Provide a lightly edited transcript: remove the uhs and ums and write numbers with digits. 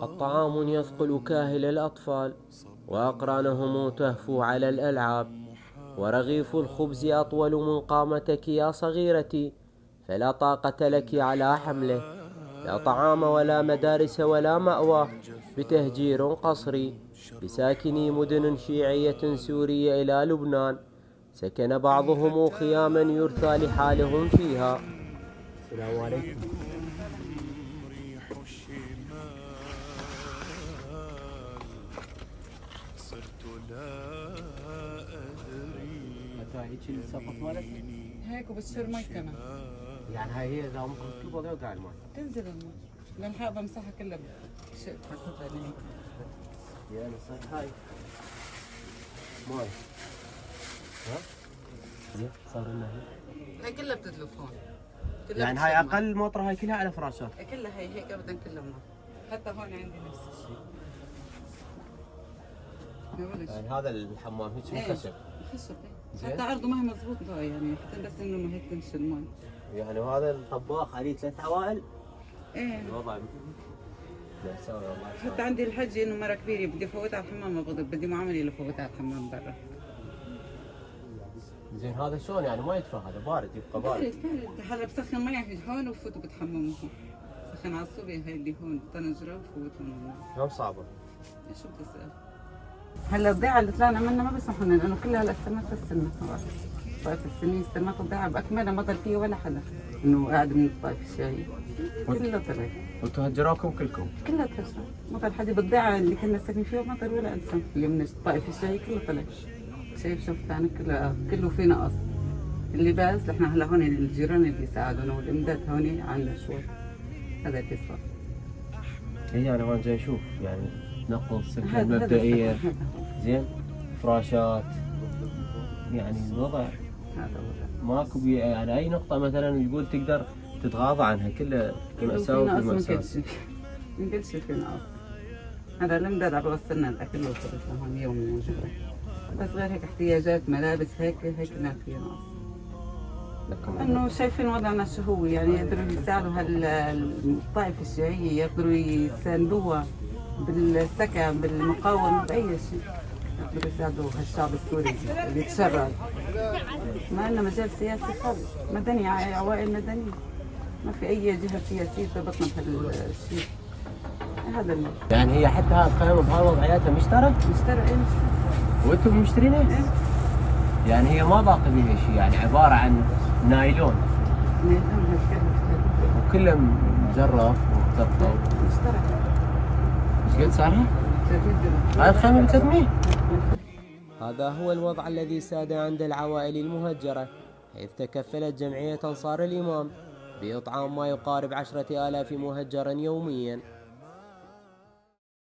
الطعام يثقل كاهل الأطفال، وأقرانهم تهفو على الألعاب، ورغيف الخبز أطول من قامتك يا صغيرتي، فلا طاقة لك على حمله. لا طعام ولا مدارس ولا مأوى، بتهجير قصري لساكني مدن شيعية سورية إلى لبنان، سكن بعضهم خياما يرثى لحالهم فيها. السلام عليكم. هيك السقف مالك؟ هيك وبتصير مي كمان. يعني هاي هي اذا ممكن تطلب وقع الماء تنزل المي لان حابة بمسحها كلها بشيء حطيتها هيك. يعني صح هاي ماي ها؟ زين صار لنا هي كلها بتدلف هون. يعني هاي اقل مطره، هاي كلها على فراشات. كلها هي هيك ابدا كلها مي. حتى هون عندي نفس الشيء. يعني هذا الحمام هيك من خشب. خشب حتى عرضه ما هي مضبوط يعني حتى بس انه ما هيك تمشي المي. يعني وهذا الطباخ عليه 3 عوائل؟ ايه الوضع حتى عندي الحجة انه مرة كبيرة بدي افوتها على الحمام ما بقدر، بدي معاملة لفوتها على الحمام برا. زين هذا شلون يعني ما يدفى، هذا بارد يبقى بارد؟ بارد هلا بسخن مي هون وبفوتوا بتحمموا هون. بسخن على الصبح هاي اللي هون طنجرة وبفوتهم. شلون صعبة؟ شو بتسأل؟ هلا الضيعة اللي طلعنا منها ما بيسمحوا لنا لانه كلها هلا استلمت السنة خلاص. طائف السنين استلمت الضيعة باكملها ما ضل فيه ولا حدا انه قاعد من الطائف الشاي. كلها طلع. وانتم هجروكم كلكم؟ كلها تهجر، ما ضل حدا بالضيعة اللي كنا ساكنين فيها ما ضل ولا انسان اللي من الطائف الشاي كله طلع. شايف شفت انا كله في نقص. اللباس احنا هلا هون الجيران اللي ساعدونا والامداد هون عنا شوي. هذا اللي صار. اي انا هون جاي اشوف يعني نقل سكن مبدئية زين فراشات، يعني الوضع ماكو يعني اي نقطة مثلا يقول تقدر تتغاضى عنها كلها مأساة وفي مأساة. ما شيء في نقص. هذا الامداد عم بوصلنا الاكل وصلنا هون يوميا بس غير هيك احتياجات ملابس هيك ما في نقص. انه شايفين وضعنا شو هو يعني يقدروا يساعدوا هالطائفة الشيعية يقدروا يساندوها بالسكن بالمقاومة بأي شيء. يقدروا يساعدوا هالشعب السوري اللي تشرد. ما لنا مجال سياسي خالص، مدني عوائل مدنية. ما في أي جهة سياسية تربطنا بهالشيء. هذا يعني هي حتى هاي الخيمة بهاي وضعياتها مشترى؟ مشترى ايه مشترى. وانتم مشترينها؟ ايه. يعني هي ما باقي بيها شيء، يعني عبارة عن نايلون. نايلون وكله مجرف ومقطع. مشترى. ايش قد صارها؟ 300 درهم. هاي الخيمة ب 300؟ هذا هو الوضع الذي ساد عند العوائل المهجرة، حيث تكفلت جمعية أنصار الإمام بإطعام ما يقارب 10,000 مهجر يوميا.